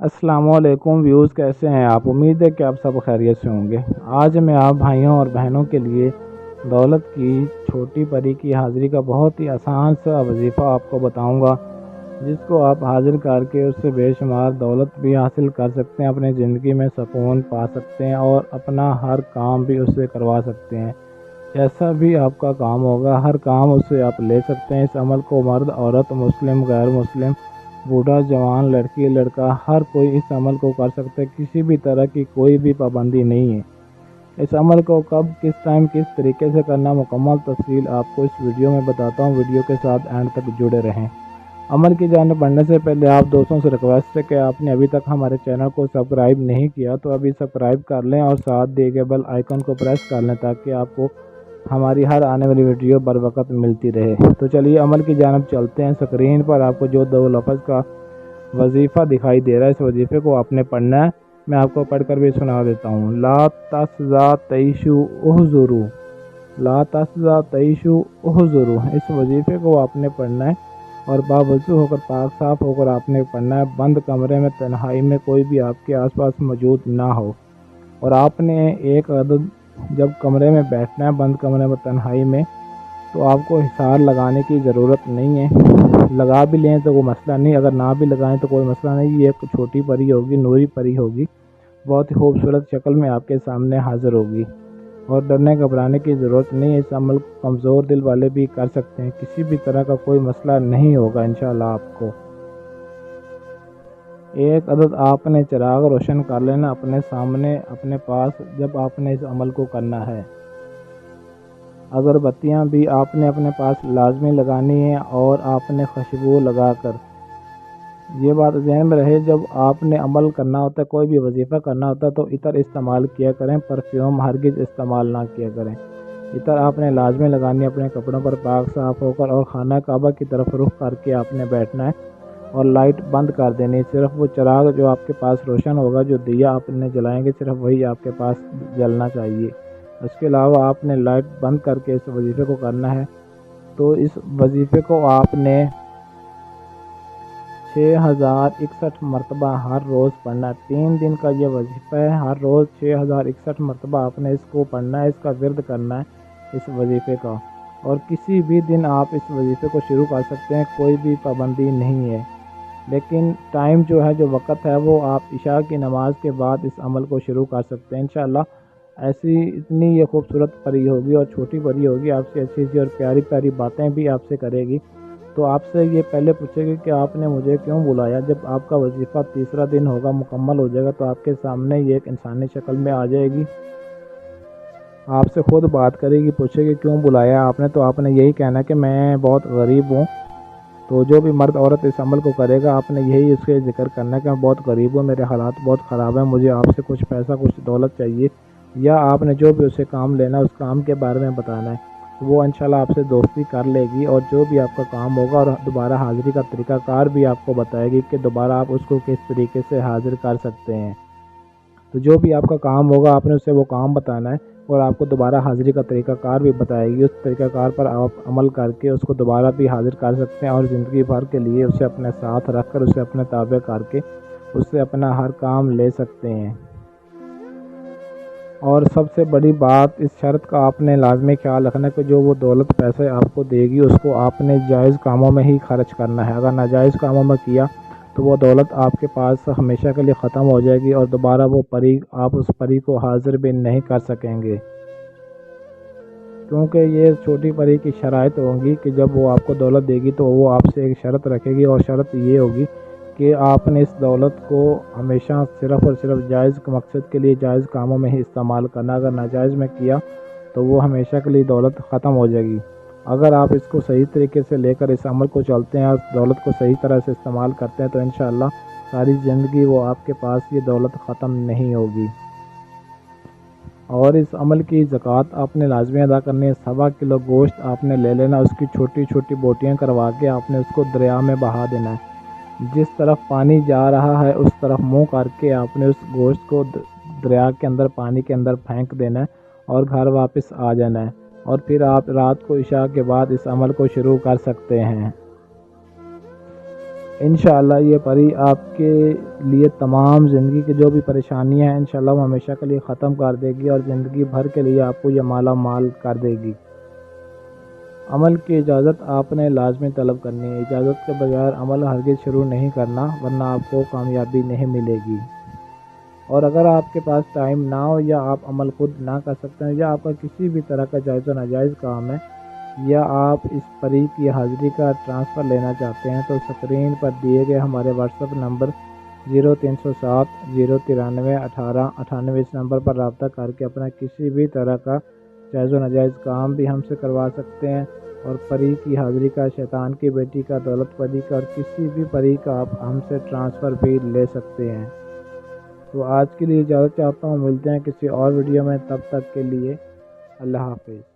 अस्सलाम वालेकुम व्यूज़, कैसे हैं आप। उम्मीद है कि आप सब खैरियत से होंगे। आज मैं आप भाइयों और बहनों के लिए दौलत की छोटी परी की हाज़िरी का बहुत ही आसान सा वजीफ़ा आपको बताऊंगा, जिसको आप हाज़िर करके उससे बेशुमार दौलत भी हासिल कर सकते हैं, अपनी ज़िंदगी में सुकून पा सकते हैं और अपना हर काम भी उससे करवा सकते हैं। जैसा भी आपका काम होगा, हर काम उससे आप ले सकते हैं। इस अमल को मर्द, औरत, मुस्लिम, गैर मुस्लिम, बूढ़ा, जवान, लड़की, लड़का, हर कोई इस अमल को कर सकता है। किसी भी तरह की कोई भी पाबंदी नहीं है। इस अमल को कब, किस टाइम, किस तरीके से करना, मुकम्मल तफसील आपको इस वीडियो में बताता हूँ। वीडियो के साथ एंड तक जुड़े रहें। अमल की जानिब बढ़ने से पहले आप दोस्तों से रिक्वेस्ट है कि आपने अभी तक हमारे चैनल को सब्सक्राइब नहीं किया तो अभी सब्सक्राइब कर लें और साथ दिए गए बेल आइकन को प्रेस कर लें, ताकि आपको हमारी हर आने वाली वीडियो बर वक्त मिलती रहे। तो चलिए अमल की जानिब चलते हैं। स्क्रीन पर आपको जो दो लफ्ज़ का वजीफ़ा दिखाई दे रहा है, इस वजीफ़े को आपने पढ़ना है। मैं आपको पढ़कर भी सुना देता हूँ। ला तस्ज़ा तईशु उहज़ुरु, ला तस्ज़ा तईशु उहज़ुरु। इस वजीफ़े को आपने पढ़ना है और बावज़ू होकर, पाक साफ़ होकर आपने पढ़ना है। बंद कमरे में, तन्हाई में, कोई भी आपके आसपास मौजूद ना हो। और आपने एक अदद जब कमरे में बैठना है, बंद कमरे में, तन्हाई में, तो आपको हिसार लगाने की ज़रूरत नहीं है। लगा भी लें तो कोई मसला नहीं, अगर ना भी लगाएं तो कोई मसला नहीं। ये एक छोटी परी होगी, नूरी परी होगी, बहुत ही खूबसूरत शक्ल में आपके सामने हाज़िर होगी। और डरने घबराने की ज़रूरत नहीं है। इस अमल को कमज़ोर दिल वाले भी कर सकते हैं। किसी भी तरह का कोई मसला नहीं होगा इंशाअल्लाह आपको। एक अदद आपने चिराग रोशन कर लेना अपने सामने, अपने पास, जब आपने इस अमल को करना है। अगरबत्तियाँ भी आपने अपने पास लाजमी लगानी है और आपने खुशबू लगाकर, ये बात ध्यान में रहे, जब आपने अमल करना होता है, कोई भी वजीफ़ा करना होता है, तो इतर इस्तेमाल किया करें, परफ्यूम हरगिज़ इस्तेमाल ना किया करें। इतर आपने लाजमी लगानी है अपने कपड़ों पर, पाक साफ़ होकर, और खाना काबा की तरफ रुख करके आपने बैठना है और लाइट बंद कर देनी है। सिर्फ वो चिराग जो आपके पास रोशन होगा, जो दिया आपने जलाएंगे, सिर्फ वही आपके पास जलना चाहिए। उसके अलावा आपने लाइट बंद करके इस वजीफ़े को करना है। तो इस वजीफ़े को आपने 6061 मरतबा हर रोज़ पढ़ना है। 3 दिन का ये वजीफ़ा है। हर रोज़ 6061 मरतबा आपने इसको पढ़ना है, इसका विर्द करना है इस वजीफ़े का। और किसी भी दिन आप इस वजीफ़े को शुरू कर सकते हैं, कोई भी पाबंदी नहीं है। लेकिन टाइम जो है, जो वक़्त है, वो आप इशा की नमाज़ के बाद इस अमल को शुरू कर सकते हैं इंशाअल्लाह। ऐसी इतनी ये खूबसूरत परी होगी और छोटी परी होगी, आपसे अच्छी अच्छी और प्यारी प्यारी बातें भी आपसे करेगी। तो आपसे ये पहले पूछेगी कि आपने मुझे क्यों बुलाया। जब आपका वजीफ़ा तीसरा दिन होगा, मुकम्मल हो जाएगा, तो आपके सामने ये एक इंसानी शक्ल में आ जाएगी, आपसे खुद बात करेगी, पूछेगी क्यों बुलाया आपने। तो आपने यही कहना कि मैं बहुत गरीब हूँ। तो जो भी मर्द औरत इस अमल को करेगा, आपने यही उसके ज़िक्र करना है कि मैं बहुत गरीब हूँ, मेरे हालात बहुत ख़राब हैं, मुझे आपसे कुछ पैसा, कुछ दौलत चाहिए। या आपने जो भी उससे काम लेना है, उस काम के बारे में बताना है। तो वो इंशाल्लाह आपसे दोस्ती कर लेगी और जो भी आपका काम होगा, और दोबारा हाज़िरी का तरीक़ाकार भी आपको बताएगी कि दोबारा आप उसको किस तरीके से हाज़िर कर सकते हैं। तो जो भी आपका काम होगा, आपने उससे वो काम बताना है और आपको दोबारा हाज़िरी का तरीक़ाकार भी बताएगी। उस तरीक़ाकार पर आप अमल करके उसको दोबारा भी हाज़िर कर सकते हैं और ज़िंदगी भर के लिए उसे अपने साथ रख कर, उसे अपने ताबे करके, उससे अपना हर काम ले सकते हैं। और सबसे बड़ी बात, इस शर्त का आपने लाजमी ख्याल रखना कि जो वो दौलत पैसे आपको देगी, उसको आपने जायज़ कामों में ही खर्च करना है। अगर नाजायज़ कामों में किया तो वो दौलत आपके पास हमेशा के लिए ख़त्म हो जाएगी और दोबारा वो परी, आप उस परी को हाज़िर भी नहीं कर सकेंगे। क्योंकि ये छोटी परी की शराइत होंगी कि जब वो आपको दौलत देगी तो वो आपसे एक शर्त रखेगी, और शर्त ये होगी कि आपने इस दौलत को हमेशा सिर्फ़ और सिर्फ जायज़ मकसद के लिए, जायज़ कामों में ही इस्तेमाल करना। अगर नाजायज़ में किया तो वो हमेशा के लिए दौलत ख़त्म हो जाएगी। अगर आप इसको सही तरीके से लेकर इस अमल को चलते हैं और दौलत को सही तरह से इस्तेमाल करते हैं, तो इंशाअल्लाह सारी ज़िंदगी वो आपके पास ये दौलत ख़त्म नहीं होगी। और इस अमल की ज़कात आपने लाजमी अदा करनी है। 1.25 किलो गोश्त आपने ले लेना, उसकी छोटी छोटी बोटियाँ करवा के आपने उसको दरिया में बहा देना है। जिस तरफ पानी जा रहा है उस तरफ मुंह करके आपने उस गोश्त को दरिया के अंदर, पानी के अंदर फेंक देना है और घर वापस आ जाना है। और फिर आप रात को इशा के बाद इस अमल को शुरू कर सकते हैं। انشاءاللہ یہ پری آپ کے لیے تمام زندگی کی جو بھی پریشانیاں ہیں انشاءاللہ وہ ہمیشہ کے لیے ختم کر دے گی اور زندگی بھر کے لیے آپ کو یہ مالا مال کر دے گی۔ عمل کی اجازت آپ نے لازمی طلب کرنی ہے، اجازت کے بغیر عمل ہرگز شروع نہیں کرنا ورنہ آپ کو کامیابی نہیں ملے گی۔ اور اگر آپ کے پاس ٹائم نہ ہو یا آپ عمل خود نہ کر سکتے ہیں یا آپ کا کسی بھی طرح کا جائز و ناجائز کام ہے یا آپ اس پری کی حاضری کا ٹرانسفر لینا چاہتے ہیں تو اسکرین پر دیے گئے ہمارے واٹس ایپ نمبر 0307 093 18 98 اس نمبر پر رابطہ کر کے اپنا کسی بھی طرح کا جائز و ناجائز کام بھی ہم سے کروا سکتے ہیں، اور پری کی حاضری کا، شیطان کی بیٹی کا، دولت پری کا اور کسی بھی پری کا آپ ہم سے ٹرانسفر بھی لے سکتے ہیں۔ تو آج کے لیے اجازت چاہتا ہوں، ملتے ہیں کسی اور ویڈیو میں، تب تک کے لیے اللہ حافظ۔